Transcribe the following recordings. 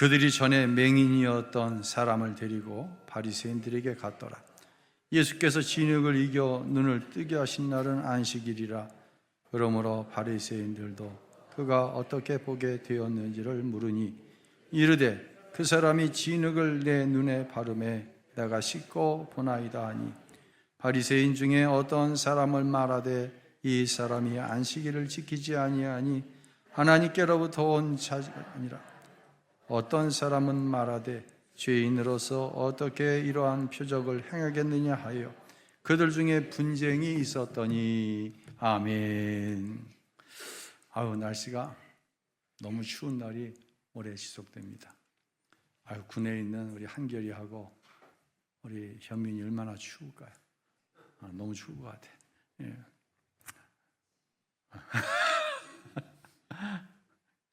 그들이 전에 맹인이었던 사람을 데리고 바리새인들에게 갔더라. 예수께서 진흙을 이겨 눈을 뜨게 하신 날은 안식일이라. 그러므로 바리새인들도 그가 어떻게 보게 되었는지를 물으니 이르되 그 사람이 진흙을 내 눈에 바르매 내가 씻고 보나이다 하니, 바리새인 중에 어떤 사람을 말하되 이 사람이 안식일을 지키지 아니하니 하나님께로부터 온 자가 아니라, 어떤 사람은 말하되 죄인으로서 어떻게 이러한 표적을 행하겠느냐 하여 그들 중에 분쟁이 있었더니. 아멘. 아유, 날씨가 너무 추운 날이 오래 지속됩니다. 아유, 군에 있는 우리 한결이하고 우리 현민이 얼마나 추울까요? 너무 추울 것 같아. 예.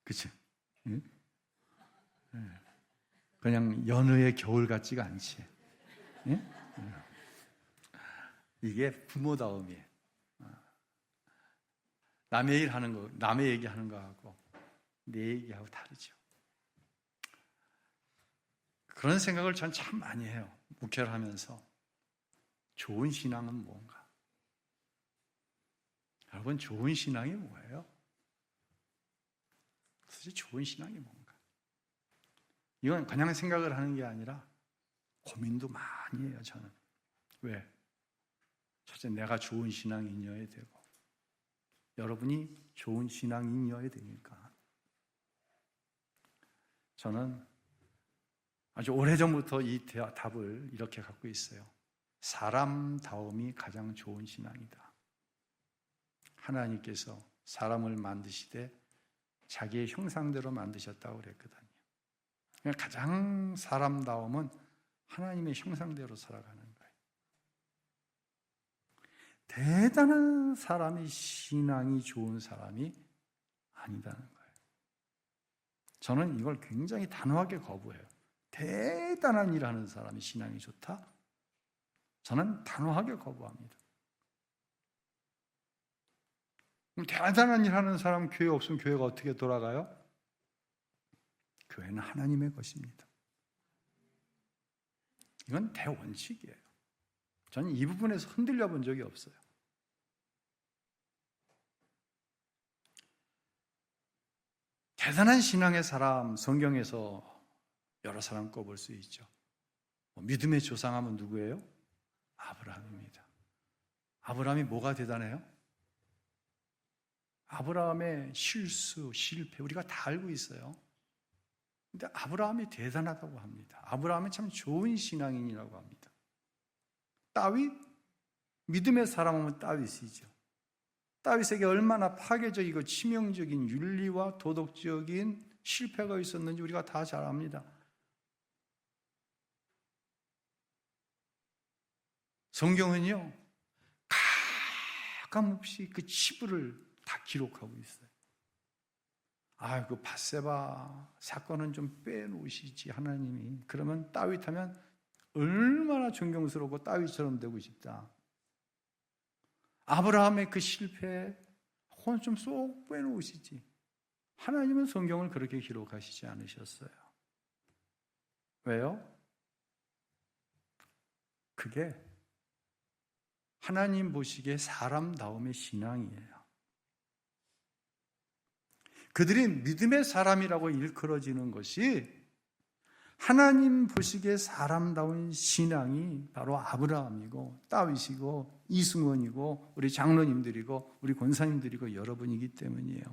그치? 응? 예. 그냥 연어의 겨울 같지가 않지. 예? 이게 부모다움이에요. 남의 일 하는 거, 남의 얘기 하는 거하고 내 얘기하고 다르죠. 그런 생각을 전 참 많이 해요. 목회를 하면서. 좋은 신앙은 뭔가? 여러분, 좋은 신앙이 뭐예요? 도대체 좋은 신앙이 뭔가? 이건 그냥 생각을 하는 게 아니라 고민도 많이 해요, 저는. 왜? 첫째, 내가 좋은 신앙인이어야 되고, 여러분이 좋은 신앙인이어야 되니까. 저는 아주 오래전부터 이 답을 이렇게 갖고 있어요. 사람다움이 가장 좋은 신앙이다. 하나님께서 사람을 만드시되 자기의 형상대로 만드셨다고 그랬거든요. 그러니까 가장 사람다움은 하나님의 형상대로 살아가는 거예요. 대단한 사람이 신앙이 좋은 사람이 아니다는 거예요. 저는 이걸 굉장히 단호하게 거부해요. 대단한 일 하는 사람이 신앙이 좋다? 저는 단호하게 거부합니다. 그럼 대단한 일 하는 사람 교회 없으면 교회가 어떻게 돌아가요? 교회는 하나님의 것입니다. 이건 대원칙이에요. 저는 이 부분에서 흔들려 본 적이 없어요. 대단한 신앙의 사람, 성경에서 여러 사람 꼽을 수 있죠. 믿음의 조상하면 누구예요? 아브라함입니다. 아브라함이 뭐가 대단해요? 아브라함의 실수, 실패 우리가 다 알고 있어요. 근데 아브라함이 대단하다고 합니다. 아브라함은 참 좋은 신앙인이라고 합니다. 다윗? 믿음의 사람하면 다윗이죠. 다윗에게 얼마나 파괴적이고 치명적인 윤리와 도덕적인 실패가 있었는지 우리가 다 잘 압니다. 성경은요, 가감없이 그 치부를 다 기록하고 있어요. 그 밧세바 사건은 좀 빼놓으시지 하나님이. 그러면 다윗 하면 얼마나 존경스럽고 다윗처럼 되고 싶다. 아브라함의 그 실패 그건 좀 쏙 빼놓으시지. 하나님은 성경을 그렇게 기록하시지 않으셨어요. 왜요? 그게 하나님 보시기에 사람다움의 신앙이에요. 그들이 믿음의 사람이라고 일컬어지는 것이 하나님 보시기에 사람다운 신앙이 바로 아브라함이고 다윗이고 이승원이고 우리 장로님들이고 우리 권사님들이고 여러분이기 때문이에요.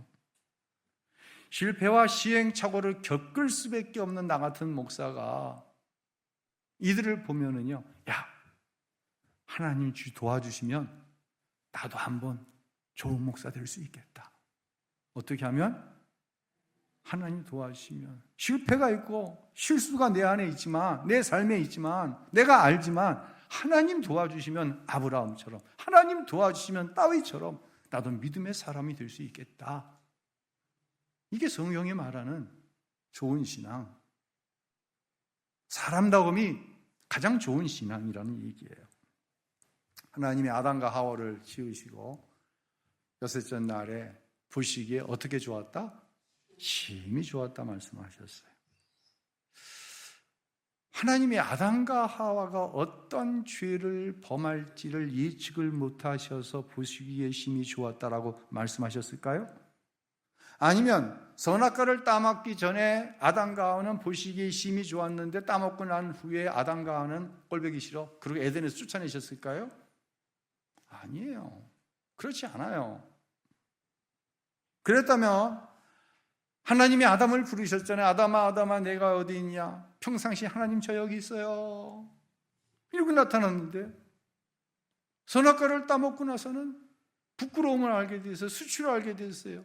실패와 시행착오를 겪을 수밖에 없는 나 같은 목사가 이들을 보면은요, 야, 하나님 도와주시면 나도 한번 좋은 목사 될 수 있겠다. 어떻게 하면? 하나님 도와주시면. 실패가 있고 실수가 내 안에 있지만, 내 삶에 있지만, 내가 알지만 하나님 도와주시면 아브라함처럼, 하나님 도와주시면 다윗처럼 나도 믿음의 사람이 될 수 있겠다. 이게 성경이 말하는 좋은 신앙, 사람다움이 가장 좋은 신앙이라는 얘기예요. 하나님이 아담과 하와를 지으시고 여섯째 날에 보시기에 어떻게 좋았다? 심히 좋았다 말씀하셨어요. 하나님이 아담과 하와가 어떤 죄를 범할지를 예측을 못하셔서 보시기에 심히 좋았다라고 말씀하셨을까요? 아니면 선악과를 따먹기 전에 아담과 하와는 보시기에 심히 좋았는데 따먹고 난 후에 아담과 하와는 꼴보기 싫어 그리고 에덴에서 쫓아내셨을까요? 아니에요. 그렇지 않아요. 그랬다면 하나님이 아담을 부르셨잖아요. 아담아 아담아 내가 어디 있냐? 평상시 하나님 저 여기 있어요. 이러고 나타났는데 선악과를 따먹고 나서는 부끄러움을 알게 돼서 수치를 알게 됐어요.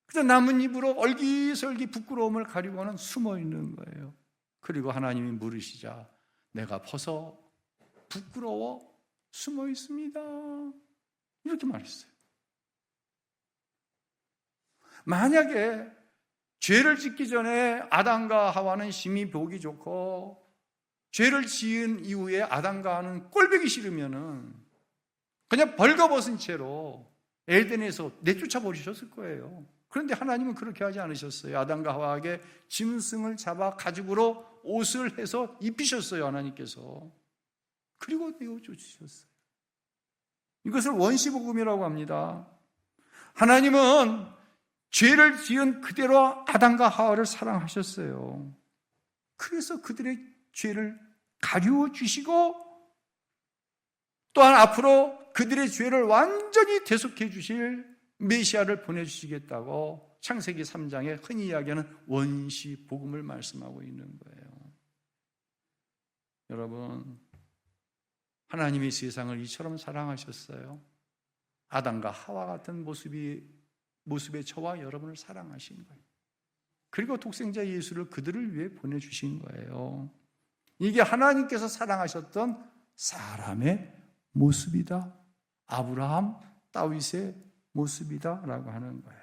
그래서 남은 입으로 얼기설기 부끄러움을 가리고는 숨어 있는 거예요. 그리고 하나님이 물으시자 내가 벗어 부끄러워 숨어 있습니다. 이렇게 말했어요. 만약에 죄를 짓기 전에 아담과 하와는 심히 보기 좋고 죄를 지은 이후에 아담과 하와는 꼴보기 싫으면은 그냥 벌거벗은 채로 에덴에서 내쫓아 버리셨을 거예요. 그런데 하나님은 그렇게 하지 않으셨어요. 아담과 하와에게 짐승을 잡아 가죽으로 옷을 해서 입히셨어요. 하나님께서. 그리고 내어쫓으셨어요. 이것을 원시복음이라고 합니다. 하나님은 죄를 지은 그대로 아담과 하와를 사랑하셨어요. 그래서 그들의 죄를 가리워 주시고 또한 앞으로 그들의 죄를 완전히 대속해 주실 메시아를 보내주시겠다고 창세기 3장에 흔히 이야기하는 원시 복음을 말씀하고 있는 거예요. 여러분, 하나님이 세상을 이처럼 사랑하셨어요. 아담과 하와 같은 모습의 저와 여러분을 사랑하신 거예요. 그리고 독생자 예수를 그들을 위해 보내주신 거예요. 이게 하나님께서 사랑하셨던 사람의 모습이다. 아브라함, 다윗의 모습이다 라고 하는 거예요.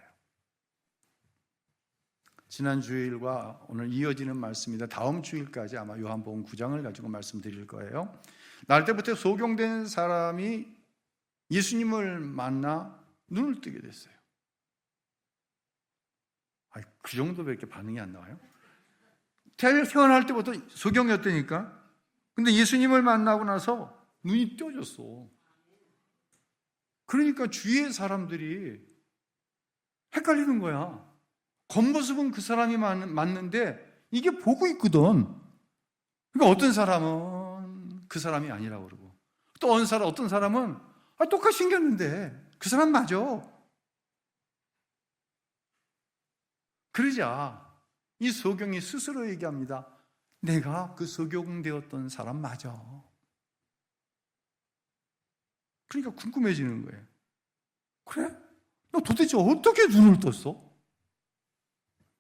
지난 주일과 오늘 이어지는 말씀입니다. 다음 주일까지 아마 요한복음 9장을 가지고 말씀드릴 거예요. 날 때부터 소경된 사람이 예수님을 만나 눈을 뜨게 됐어요. 그 정도밖에 반응이 안 나와요? 태어날 때부터 소경이었다니까. 근데 예수님을 만나고 나서 눈이 떠졌어. 그러니까 주위의 사람들이 헷갈리는 거야. 겉모습은 그 사람이 맞는데 이게 보고 있거든. 그러니까 어떤 사람은 그 사람이 아니라고 그러고 또 어떤 사람은 똑같이 생겼는데 그 사람 맞아. 그러자 이 소경이 스스로 얘기합니다. 내가 그 소경되었던 사람 맞아. 그러니까 궁금해지는 거예요. 그래? 너 도대체 어떻게 눈을 떴어?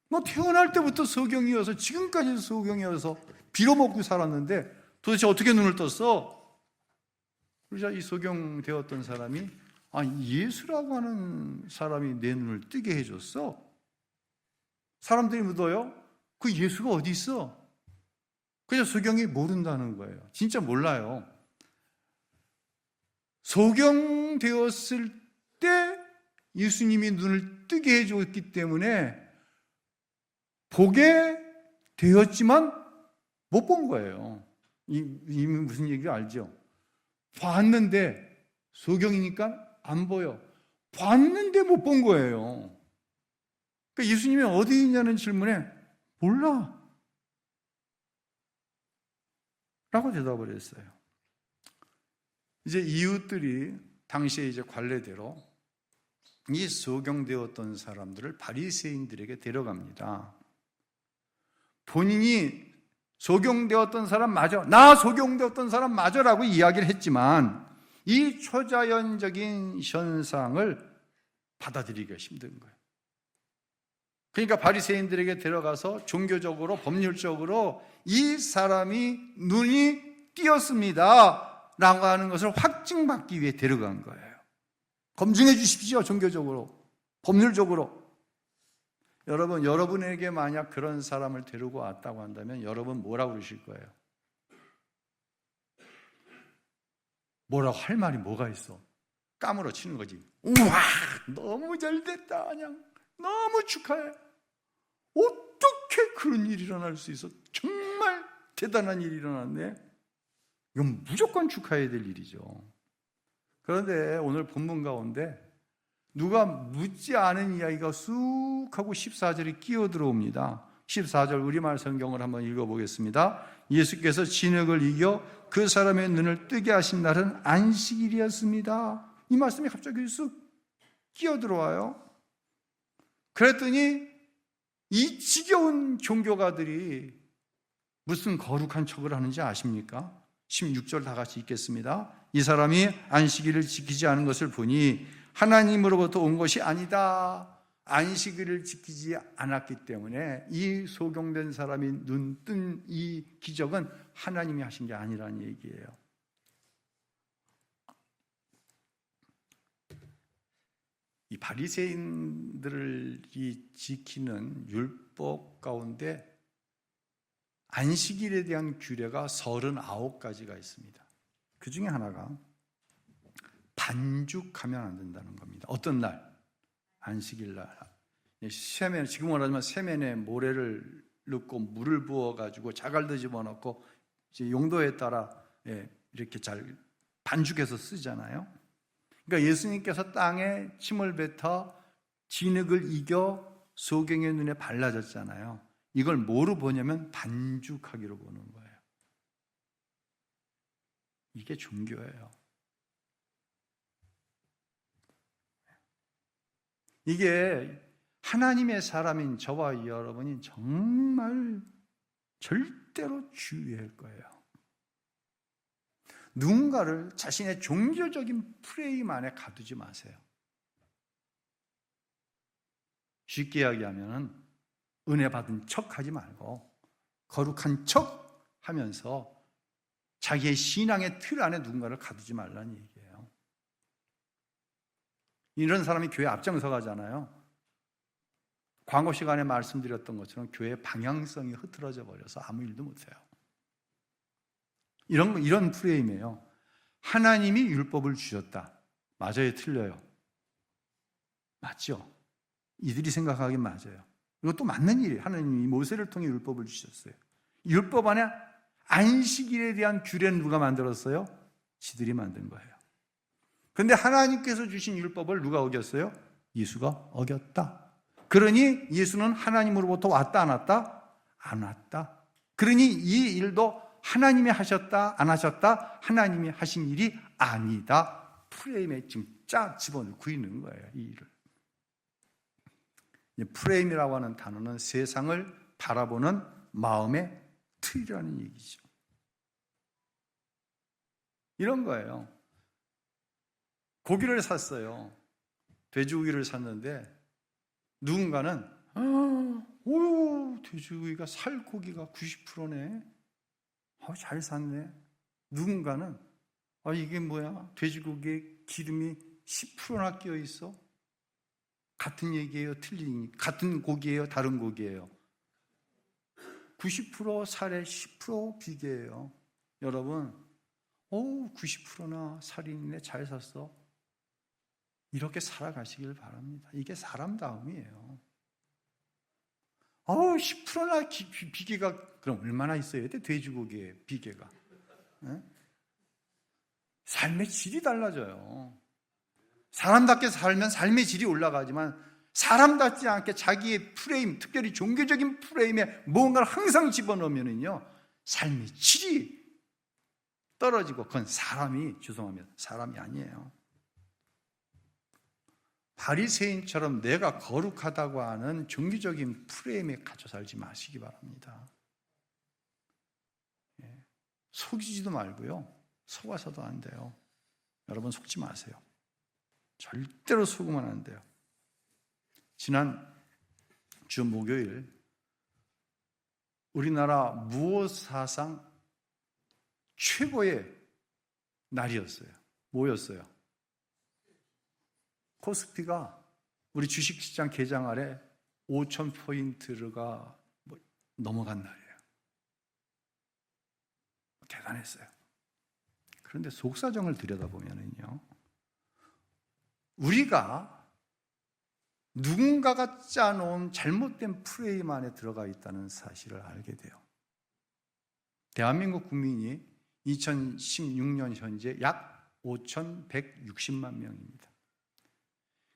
너 태어날 때부터 소경이어서 지금까지 소경이어서 빌어먹고 살았는데 도대체 어떻게 눈을 떴어? 그러자 이 소경되었던 사람이 예수라고 하는 사람이 내 눈을 뜨게 해줬어. 사람들이 묻어요. 그 예수가 어디 있어? 그냥 소경이 모른다는 거예요. 진짜 몰라요. 소경되었을 때 예수님이 눈을 뜨게 해줬기 때문에 보게 되었지만 못 본 거예요. 이미 무슨 얘기가 알죠? 봤는데 소경이니까 안 보여. 봤는데 못 본 거예요. 그러니까 예수님이 어디 있냐는 질문에 몰라 라고 대답을 했어요. 이제 이웃들이 당시에 이제 관례대로 이 소경되었던 사람들을 바리새인들에게 데려갑니다. 본인이 소경되었던 사람 맞아, 나 소경되었던 사람 맞아라고 이야기를 했지만 이 초자연적인 현상을 받아들이기가 힘든 거예요. 그러니까 바리새인들에게 데려가서 종교적으로 법률적으로 이 사람이 눈이 띄었습니다 라고 하는 것을 확증받기 위해 데려간 거예요. 검증해 주십시오. 종교적으로, 법률적으로. 여러분, 여러분에게 만약 그런 사람을 데리고 왔다고 한다면 여러분 뭐라고 그러실 거예요? 뭐라고 할 말이 뭐가 있어? 까무러 치는 거지. 우와, 너무 잘 됐다. 그냥 너무 축하해. 어떻게 그런 일이 일어날 수 있어? 정말 대단한 일이 일어났네. 이건 무조건 축하해야 될 일이죠. 그런데 오늘 본문 가운데 누가 묻지 않은 이야기가 쑥 하고 14절에 끼어 들어옵니다. 14절 우리말 성경을 한번 읽어보겠습니다. 예수께서 진흙을 이겨 그 사람의 눈을 뜨게 하신 날은 안식일이었습니다. 이 말씀이 갑자기 쑥 끼어 들어와요. 그랬더니 이 지겨운 종교가들이 무슨 거룩한 척을 하는지 아십니까? 16절 다 같이 읽겠습니다. 이 사람이 안식일을 지키지 않은 것을 보니 하나님으로부터 온 것이 아니다. 안식일을 지키지 않았기 때문에 이 소경된 사람이 눈 뜬 이 기적은 하나님이 하신 게 아니라는 얘기예요. 이 바리새인들이 지키는 율법 가운데 안식일에 대한 규례가 39가지가 있습니다. 그 중에 하나가 반죽하면 안 된다는 겁니다. 어떤 날? 안식일 날. 세면, 지금 말하자면 세면에 모래를 넣고 물을 부어가지고 자갈도 집어넣고 이제 용도에 따라 이렇게 잘 반죽해서 쓰잖아요. 그러니까 예수님께서 땅에 침을 뱉어 진흙을 이겨 소경의 눈에 발라졌잖아요. 이걸 뭐로 보냐면 반죽하기로 보는 거예요. 이게 종교예요. 이게 하나님의 사람인 저와 여러분이 정말 절대로 주의할 거예요. 누군가를 자신의 종교적인 프레임 안에 가두지 마세요. 쉽게 이야기하면 은혜 받은 척 하지 말고 거룩한 척 하면서 자기의 신앙의 틀 안에 누군가를 가두지 말라는 얘기예요. 이런 사람이 교회 앞장서 가잖아요. 광고 시간에 말씀드렸던 것처럼 교회의 방향성이 흐트러져 버려서 아무 일도 못해요. 이런 프레임이에요. 하나님이 율법을 주셨다. 맞아요, 틀려요? 맞죠? 이들이 생각하기엔 맞아요. 이것도 맞는 일이에요. 하나님이 모세를 통해 율법을 주셨어요. 율법 안에 안식일에 대한 규례는 누가 만들었어요? 지들이 만든 거예요. 그런데 하나님께서 주신 율법을 누가 어겼어요? 예수가 어겼다. 그러니 예수는 하나님으로부터 왔다 안 왔다? 안 왔다. 그러니 이 일도 하나님이 하셨다 안 하셨다? 하나님이 하신 일이 아니다. 프레임에 지금 쫙 집어넣고 있는 거예요, 이 일을. 프레임이라고 하는 단어는 세상을 바라보는 마음의 틀이라는 얘기죠. 이런 거예요. 고기를 샀어요. 돼지고기를 샀는데 누군가는 돼지고기가 살코기가 90%네. 잘 샀네. 누군가는 이게 뭐야? 돼지고기에 기름이 10%나 끼어 있어. 같은 얘기예요? 틀린, 같은 고기예요? 다른 고기예요? 90% 살에 10% 비계예요. 여러분, 90%나 살이 있네. 잘 샀어. 이렇게 살아가시길 바랍니다. 이게 사람다움이에요. 10%나 비계가 그럼 얼마나 있어야 돼? 돼지고기에 비계가. 네? 삶의 질이 달라져요. 사람답게 살면 삶의 질이 올라가지만 사람답지 않게 자기의 프레임, 특별히 종교적인 프레임에 뭔가를 항상 집어넣으면요 삶의 질이 떨어지고 그건 죄송합니다. 사람이 아니에요. 바리새인처럼 내가 거룩하다고 하는 종교적인 프레임에 갇혀 살지 마시기 바랍니다. 속이지도 말고요. 속아서도 안 돼요. 여러분 속지 마세요. 절대로 속으면 안 돼요. 지난 주 목요일 우리나라 무호 사상 최고의 날이었어요. 뭐였어요? 코스피가 우리 주식시장 개장 아래 5,000포인트가 넘어간 날이에요. 대단했어요. 그런데 속사정을 들여다보면요, 우리가 누군가가 짜놓은 잘못된 프레임 안에 들어가 있다는 사실을 알게 돼요. 대한민국 국민이 2016년 현재 약 5,160만 명입니다.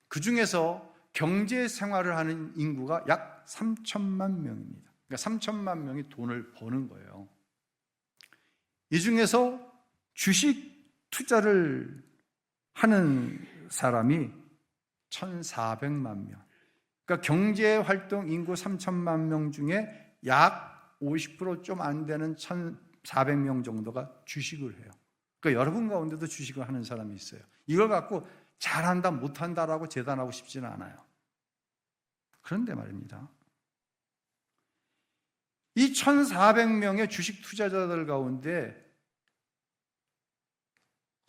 그 중에서 경제 생활을 하는 인구가 약 3천만 명입니다. 그러니까 3천만 명이 돈을 버는 거예요. 이 중에서 주식 투자를 하는 사람이 1,400만 명. 그러니까 경제활동 인구 3천만 명 중에 약 50% 좀 안 되는 1,400명 정도가 주식을 해요. 그러니까 여러분 가운데도 주식을 하는 사람이 있어요. 이걸 갖고 잘한다 못한다라고 재단하고 싶지는 않아요. 그런데 말입니다, 이 1,400명의 주식 투자자들 가운데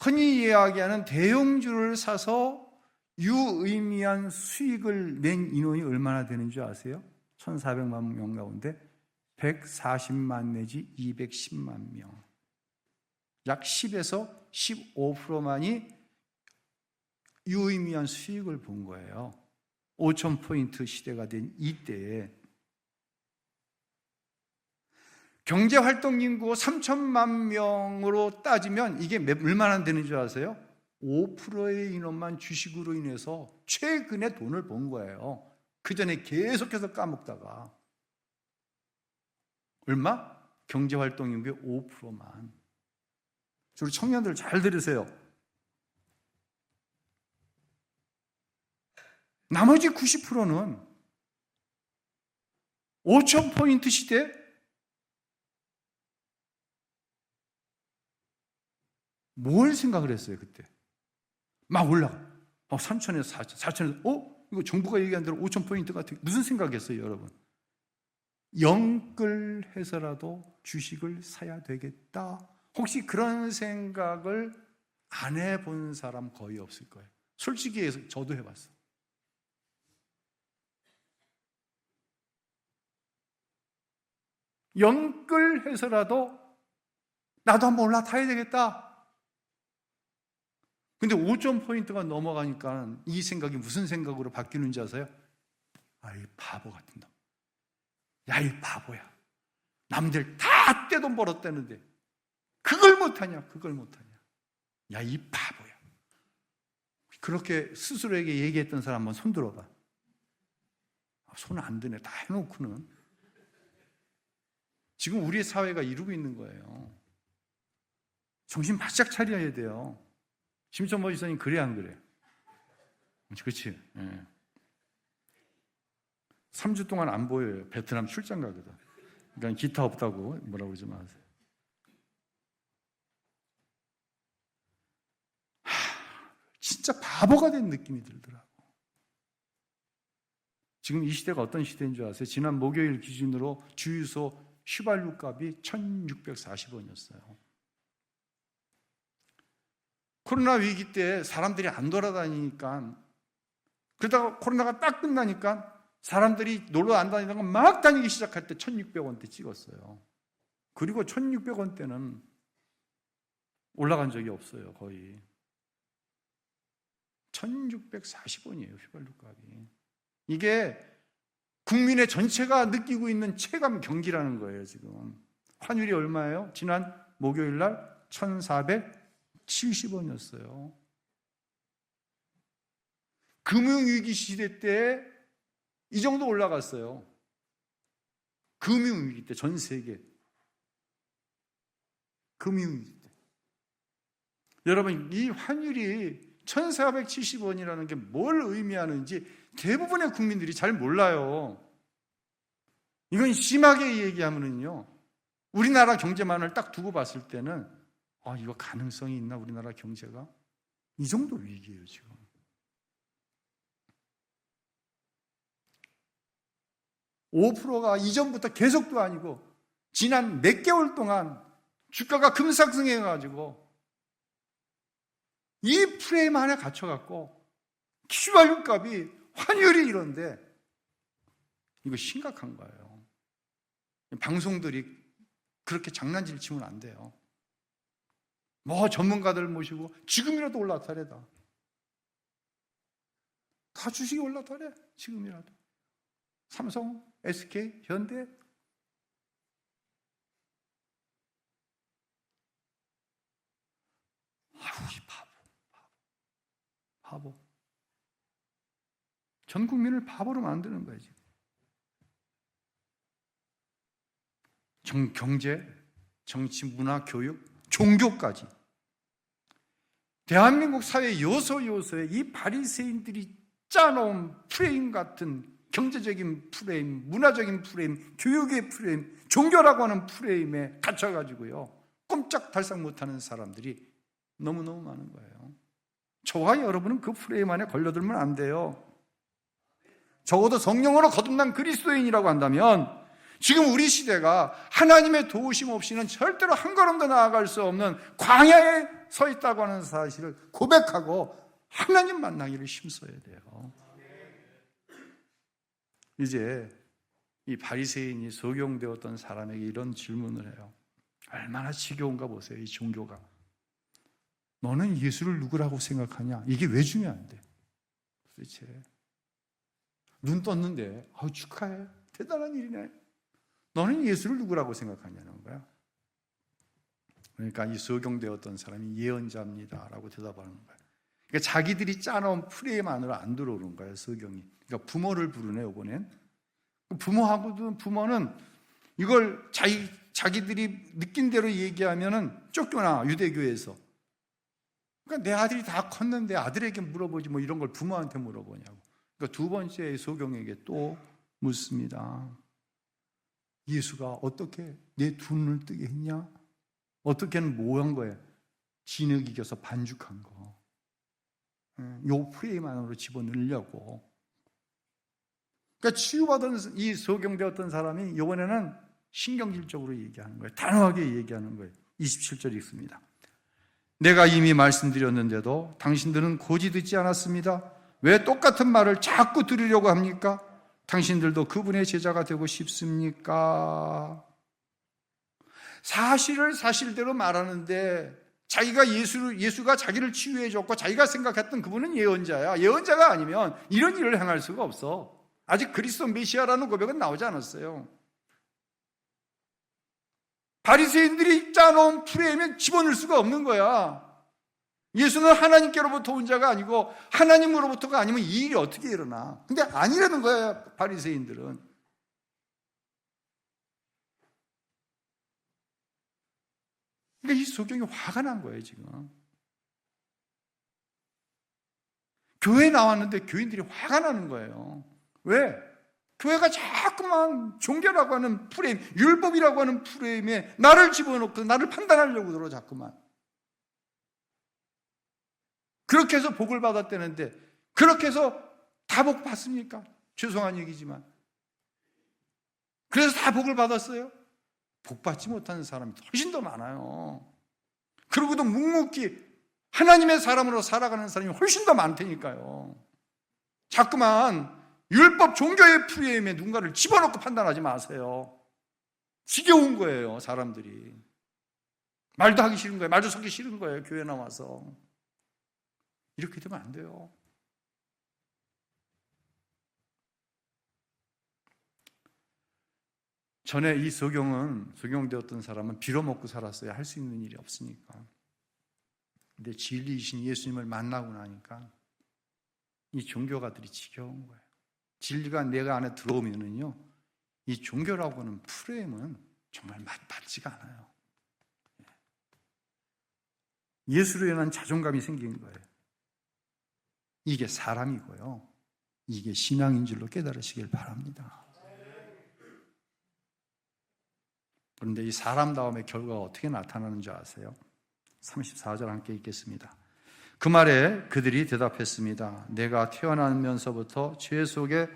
흔히 이야기하는 대형주를 사서 유의미한 수익을 낸 인원이 얼마나 되는 줄 아세요? 1,400만 명 가운데 140만 내지 210만 명, 약 10에서 15%만이 유의미한 수익을 본 거예요. 5,000포인트 시대가 된 이때에 경제활동 인구 3천만 명으로 따지면 이게 얼마나 되는 줄 아세요? 5%의 인원만 주식으로 인해서 최근에 돈을 번 거예요. 그 전에 계속해서 까먹다가. 얼마? 경제활동 인구의 5%만. 우리 청년들 잘 들으세요. 나머지 90%는 5,000포인트 시대, 뭘 생각을 했어요, 그때? 막 올라가. 3,000에서 4,000, 4,000에서, 이거 정부가 얘기한 대로 5,000포인트 같은, 무슨 생각했어요, 여러분? 영끌해서라도 주식을 사야 되겠다. 혹시 그런 생각을 안 해본 사람 거의 없을 거예요. 솔직히 해서 저도 해봤어요. 영끌해서라도 나도 한번 올라타야 되겠다. 근데 5,000포인트가 넘어가니까 이 생각이 무슨 생각으로 바뀌는지 아세요? 이 바보 같은 놈. 야, 이 바보야. 남들 다 떼돈 벌었다는데 그걸 못하냐, 그걸 못하냐. 야, 이 바보야. 그렇게 스스로에게 얘기했던 사람 한번 손 들어봐. 손 안 드네. 다 해놓고는. 지금 우리 사회가 이루고 있는 거예요. 정신 바짝 차려야 돼요. 심천보 지사님 그래 안 그래? 그렇지. 네. 3주 동안 안 보여요. 베트남 출장 가거든. 그러니까 기타 없다고 뭐라고 그러지 마세요. 진짜 바보가 된 느낌이 들더라고. 지금 이 시대가 어떤 시대인 줄 아세요? 지난 목요일 기준으로 주유소 휘발유 값이 1,640원이었어요. 코로나 위기 때 사람들이 안 돌아다니니까, 그러다가 코로나가 딱 끝나니까 사람들이 놀러 안 다니다가 막 다니기 시작할 때 1,600원대 찍었어요. 그리고 1,600원대는 올라간 적이 없어요, 거의. 1,640원이에요, 휘발유 값이. 이게 국민의 전체가 느끼고 있는 체감 경기라는 거예요, 지금. 환율이 얼마예요? 지난 목요일 날 1,470원이었어요. 금융위기 시대 때 이 정도 올라갔어요. 금융위기 때, 전 세계. 금융위기 때. 여러분, 이 환율이 1,470원이라는 게 뭘 의미하는지 대부분의 국민들이 잘 몰라요. 이건 심하게 얘기하면은요, 우리나라 경제만을 딱 두고 봤을 때는 이거 가능성이 있나, 우리나라 경제가? 이 정도 위기예요, 지금. (5%가) 이전부터 계속도 아니고 지난 몇 개월 동안 주가가 급상승해가지고 이 프레임 안에 갇혀갖고 휘발유 값이, 환율이 이런데 이거 심각한 거예요. 방송들이 그렇게 장난질 치면 안 돼요. 전문가들 모시고 지금이라도 올라타래다. 다 주식이 올라타래, 지금이라도. 삼성, SK, 현대. 바보. 전 국민을 바보로 만드는 거예요. 경제, 정치, 문화, 교육, 종교까지. 대한민국 사회 요소요소에 이 바리새인들이 짜놓은 프레임 같은 경제적인 프레임, 문화적인 프레임, 교육의 프레임, 종교라고 하는 프레임에 갇혀가지고요, 꼼짝달싹 못하는 사람들이 너무너무 많은 거예요. 저와 여러분은 그 프레임 안에 걸려들면 안 돼요. 적어도 성령으로 거듭난 그리스도인이라고 한다면 지금 우리 시대가 하나님의 도우심 없이는 절대로 한 걸음도 나아갈 수 없는 광야에 서 있다고 하는 사실을 고백하고 하나님 만나기를 힘써야 돼요. 이제 이 바리새인이 소경되었던 사람에게 이런 질문을 해요. 얼마나 지겨운가 보세요. 이 종교가. 너는 예수를 누구라고 생각하냐? 이게 왜 중요한데? 도대체 눈 떴는데 축하해. 대단한 일이네. 너는 예수를 누구라고 생각하냐는 거야. 그러니까 이 소경되었던 사람이 예언자입니다 라고 대답하는 거야. 그러니까 자기들이 짜놓은 프레임 안으로 안 들어오는 거예요, 소경이. 그러니까 부모를 부르네, 이번엔. 부모는 이걸 자기들이 느낀 대로 얘기하면은 쫓겨나, 유대교에서. 그러니까 내 아들이 다 컸는데 아들에게 물어보지 뭐 이런 걸 부모한테 물어보냐고. 그러니까 두 번째 소경에게 또 묻습니다. 예수가 어떻게 내 두 눈을 뜨게 했냐? 어떻게는 뭐 한 거예요? 진흙 이겨서 반죽한 거. 요 프레임 안으로 집어넣으려고. 그러니까 치유받은 이 소경되었던 사람이 이번에는 신경질적으로 얘기하는 거예요. 단호하게 얘기하는 거예요. 27절 읽습니다. 내가 이미 말씀드렸는데도 당신들은 고지 듣지 않았습니다. 왜 똑같은 말을 자꾸 들으려고 합니까? 당신들도 그분의 제자가 되고 싶습니까? 사실을 사실대로 말하는데 자기가 예수가 자기를 치유해 줬고 자기가 생각했던 그분은 예언자야. 예언자가 아니면 이런 일을 행할 수가 없어. 아직 그리스도 메시아라는 고백은 나오지 않았어요. 바리새인들이 짜놓은 프레임에 집어넣을 수가 없는 거야. 예수는 하나님께로부터 온 자가 아니고 하나님으로부터가 아니면 이 일이 어떻게 일어나? 근데 아니라는 거야, 바리새인들은. 그러니까 이 소경이 화가 난 거예요, 지금. 교회에 나왔는데 교인들이 화가 나는 거예요. 왜? 교회가 자꾸만 종교라고 하는 프레임, 율법이라고 하는 프레임에 나를 집어넣고 나를 판단하려고 들어, 자꾸만. 그렇게 해서 복을 받았다는데 그렇게 해서 다 복 받습니까? 죄송한 얘기지만. 그래서 다 복을 받았어요? 복 받지 못하는 사람이 훨씬 더 많아요. 그러고도 묵묵히 하나님의 사람으로 살아가는 사람이 훨씬 더 많다니까요. 자꾸만 율법 종교의 프레임에 누군가를 집어넣고 판단하지 마세요. 지겨운 거예요, 사람들이. 말도 하기 싫은 거예요. 말도 섞기 싫은 거예요, 교회 나와서. 이렇게 되면 안 돼요. 전에 이 소경되었던 사람은 빌어먹고 살았어요. 할 수 있는 일이 없으니까. 근데 진리이신 예수님을 만나고 나니까 이 종교가들이 지겨운 거예요. 진리가 내가 안에 들어오면은요, 이 종교라고 하는 프레임은 정말 맞지가 않아요. 예수로 인한 자존감이 생긴 거예요. 이게 사람이고요, 이게 신앙인 줄로 깨달으시길 바랍니다. 그런데 이 사람다움의 결과가 어떻게 나타나는 줄 아세요? 34절 함께 읽겠습니다. 그 말에 그들이 대답했습니다. 내가 태어나면서부터 죄 속에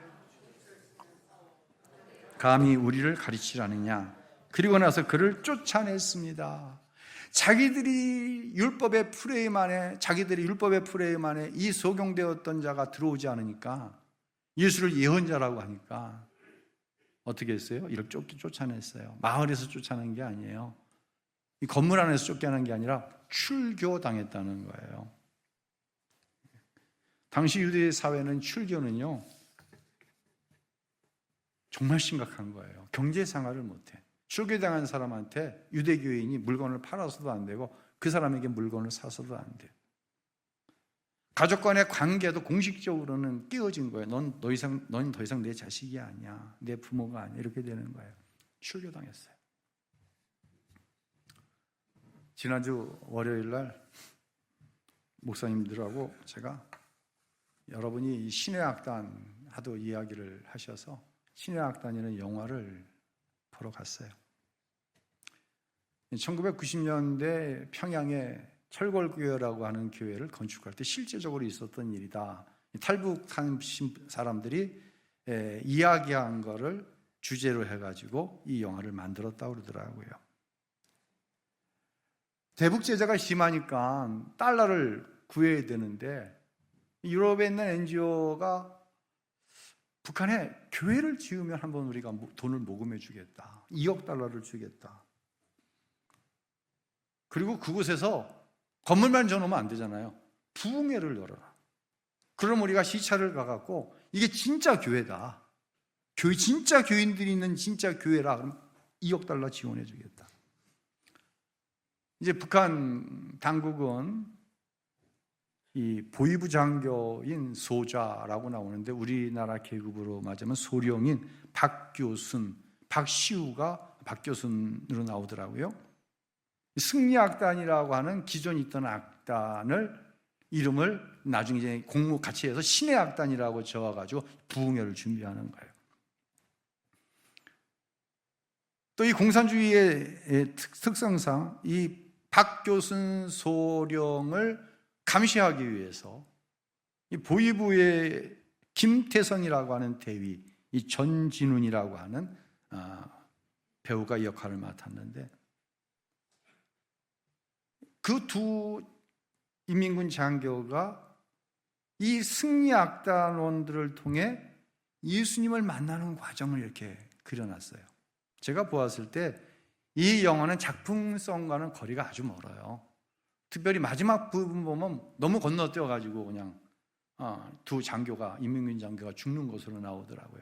감히 우리를 가르치라느냐. 그리고 나서 그를 쫓아냈습니다. 자기들이 율법의 프레임 안에 이 소경되었던 자가 들어오지 않으니까, 예수를 예언자라고 하니까 어떻게 했어요? 이를 쫓아냈어요. 마을에서 쫓아낸 게 아니에요. 이 건물 안에서 쫓겨난 게 아니라 출교당했다는 거예요. 당시 유대 사회는 출교는요, 정말 심각한 거예요. 경제 생활을 못해. 출교당한 사람한테 유대교인이 물건을 팔아서도 안 되고 그 사람에게 물건을 사서도 안 돼요. 가족 간의 관계도 공식적으로는 깨어진 거예요. 넌 더 이상 내 자식이 아니야. 내 부모가 아니야. 이렇게 되는 거예요. 출교당했어요. 지난주 월요일 날 목사님들하고 제가 여러분이 신의 악단 하도 이야기를 하셔서 신의 악단이라는 영화를 보러 갔어요. 1990년대 평양에 철골교회라고 하는 교회를 건축할 때 실제적으로 있었던 일이다. 탈북한 사람들이 이야기한 거를 주제로 해가지고 이 영화를 만들었다고 그러더라고요. 대북 제재가 심하니까 달러를 구해야 되는데 유럽에 있는 NGO가 북한에 교회를 지으면 한번 우리가 돈을 모금해 주겠다. 2억 달러를 주겠다. 그리고 그곳에서 건물만 줘놓으면 안 되잖아요. 부흥회를 열어라. 그럼 우리가 시차를 가갖고 이게 진짜 교회다. 진짜 교인들이 있는 진짜 교회라. 그럼 2억 달러 지원해 주겠다. 이제 북한 당국은 이 보위부 장교인 소좌라고 나오는데 우리나라 계급으로 맞으면 소령인 박교순, 박시우가 박교순으로 나오더라고요. 승리악단이라고 하는 기존 있던 악단을 이름을 나중에 이제 공무 같이 해서 신의 악단이라고 적어가지고 부흥회를 준비하는 거예요. 또 이 공산주의의 특성상 이 박교순 소령을 감시하기 위해서 이 보위부의 김태성이라고 하는 대위, 이 전진훈이라고 하는 배우가 역할을 맡았는데 그 두 인민군 장교가 이 승리악단원들을 통해 예수님을 만나는 과정을 이렇게 그려놨어요. 제가 보았을 때 이 영화는 작품성과는 거리가 아주 멀어요. 특별히 마지막 부분 보면 너무 건너뛰어가지고 그냥 두 장교가, 인민군 장교가 죽는 것으로 나오더라고요.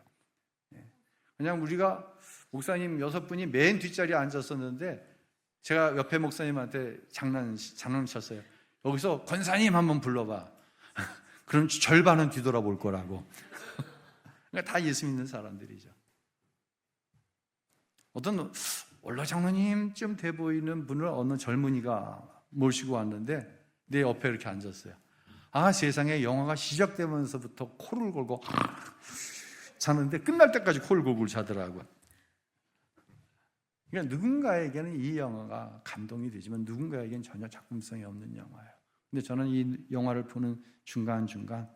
그냥 우리가 목사님 6분이 맨 뒷자리에 앉았었는데 제가 옆에 목사님한테 장난쳤어요. 여기서 권사님 한번 불러봐. 그럼 절반은 뒤돌아볼 거라고. 그러니까 다 예수 믿는 사람들이죠. 어떤 원로 장로님쯤 돼 보이는 분을 어느 젊은이가 모시고 왔는데 내 옆에 이렇게 앉았어요. 세상에 영화가 시작되면서부터 코를 골고 자는데 끝날 때까지 코를 골고 자더라고요. 그러니까 누군가에게는 이 영화가 감동이 되지만 누군가에게는 전혀 작품성이 없는 영화예요. 근데 저는 이 영화를 보는 중간중간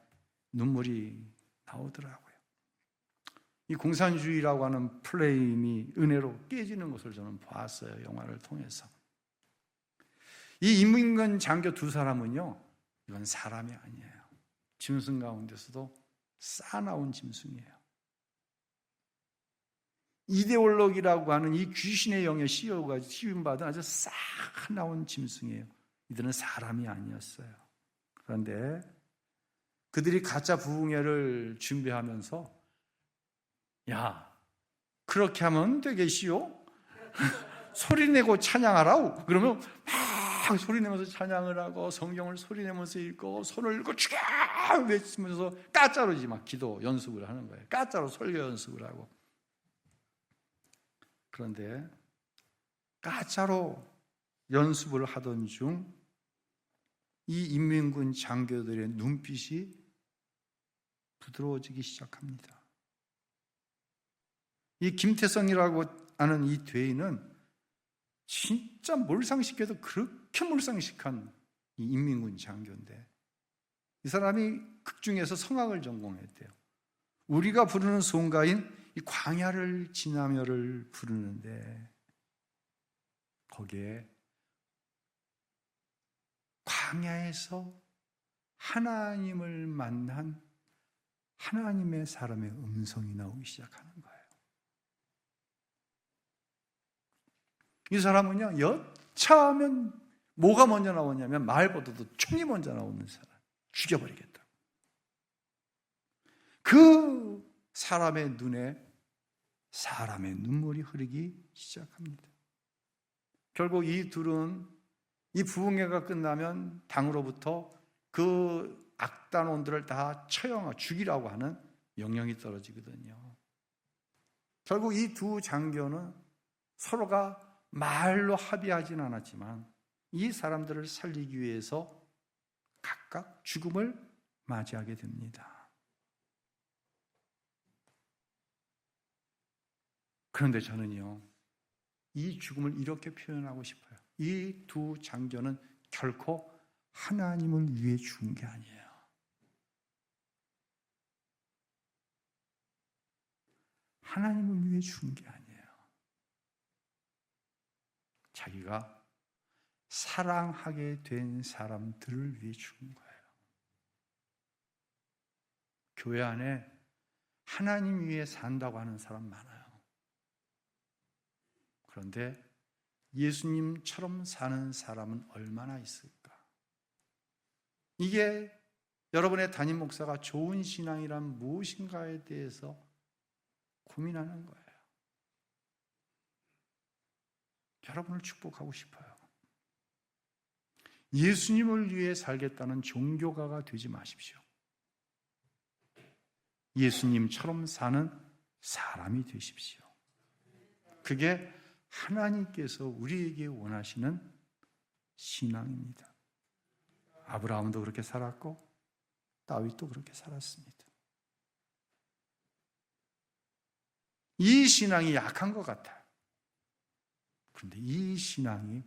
눈물이 나오더라고요. 이 공산주의라고 하는 플레임이 은혜로 깨지는 것을 저는 봤어요. 영화를 통해서. 이 인민군 장교 두 사람은요, 이건 사람이 아니에요. 짐승 가운데서도 싸나운 짐승이에요. 이데올로기라고 하는 이 귀신의 영에 씌움받은 아주 싸나운 짐승이에요. 이들은 사람이 아니었어요. 그런데 그들이 가짜 부흥회를 준비하면서 야, 그렇게 하면 되겠시요? 소리내고 찬양하라고. 그러면 막 소리내면서 찬양을 하고 성경을 소리내면서 읽고 손을 읽고 죽여 외치면서 까짜로 막 기도 연습을 하는 거예요. 까짜로 설교 연습을 하고. 그런데 까짜로 연습을 하던 중 이 인민군 장교들의 눈빛이 부드러워지기 시작합니다. 이 김태성이라고 하는 이 죄인은 진짜 몰상식해도 그렇게 몰상식한 이 인민군 장교인데 이 사람이 극중에서 성악을 전공했대요. 우리가 부르는 송가인 이 광야를 지나며를 부르는데 거기에 광야에서 하나님을 만난 하나님의 사람의 음성이 나오기 시작하는 거예요. 이 사람은요, 여차하면 뭐가 먼저 나오냐면 말보다도 총이 먼저 나오는 사람, 죽여버리겠다. 그 사람의 눈에 사람의 눈물이 흐르기 시작합니다. 결국 이 둘은 이 부흥회가 끝나면 당으로부터 그 악단원들을 다 처형하고 죽이라고 하는 명령이 떨어지거든요. 결국 이 두 장교는 서로가 말로 합의하진 않았지만 이 사람들을 살리기 위해서 각각 죽음을 맞이하게 됩니다. 그런데 저는요, 이 죽음을 이렇게 표현하고 싶어요. 이 두 장교는 결코 하나님을 위해 죽은 게 아니에요. 하나님을 위해 죽은 게 아니에요. 자기가 사랑하게 된 사람들을 위해 죽은 거예요. 교회 안에 하나님 위해 산다고 하는 사람 많아요. 그런데 예수님처럼 사는 사람은 얼마나 있을까? 이게 여러분의 담임 목사가 좋은 신앙이란 무엇인가에 대해서 고민하는 거예요. 여러분을 축복하고 싶어요. 예수님을 위해 살겠다는 종교가가 되지 마십시오. 예수님처럼 사는 사람이 되십시오. 그게 하나님께서 우리에게 원하시는 신앙입니다. 아브라함도 그렇게 살았고 다윗도 그렇게 살았습니다. 이 신앙이 약한 것 같아요. 그런데 이 신앙이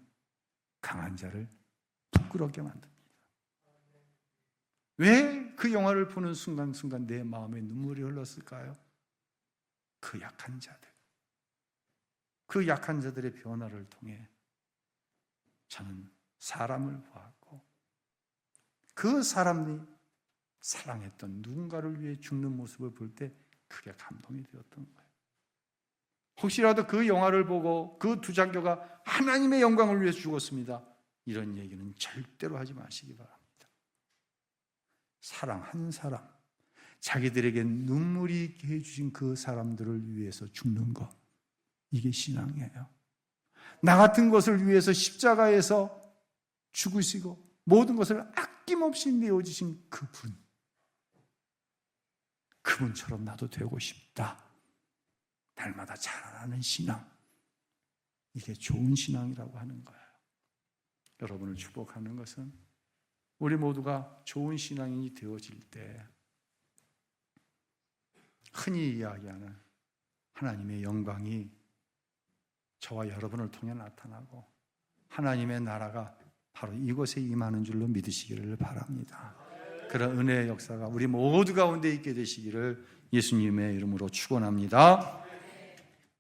강한 자를 부끄럽게 만듭니다. 왜 그 영화를 보는 순간순간 내 마음에 눈물이 흘렀을까요? 그 약한 자들의 변화를 통해 저는 사람을 보았고 그 사람이 사랑했던 누군가를 위해 죽는 모습을 볼 때 그게 감동이 되었던 거예요. 혹시라도 그 영화를 보고 그 두 장교가 하나님의 영광을 위해서 죽었습니다, 이런 얘기는 절대로 하지 마시기 바랍니다. 사랑한 사람, 자기들에게 눈물이 있게 해주신 그 사람들을 위해서 죽는 것, 이게 신앙이에요. 나 같은 것을 위해서 십자가에서 죽으시고 모든 것을 아낌없이 내어주신 그분처럼 나도 되고 싶다. 날마다 자라나는 신앙, 이게 좋은 신앙이라고 하는 거예요. 여러분을 축복하는 것은 우리 모두가 좋은 신앙인이 되어질 때 흔히 이야기하는 하나님의 영광이 저와 여러분을 통해 나타나고 하나님의 나라가 바로 이곳에 임하는 줄로 믿으시기를 바랍니다. 그런 은혜의 역사가 우리 모두 가운데 있게 되시기를 예수님의 이름으로 축원합니다.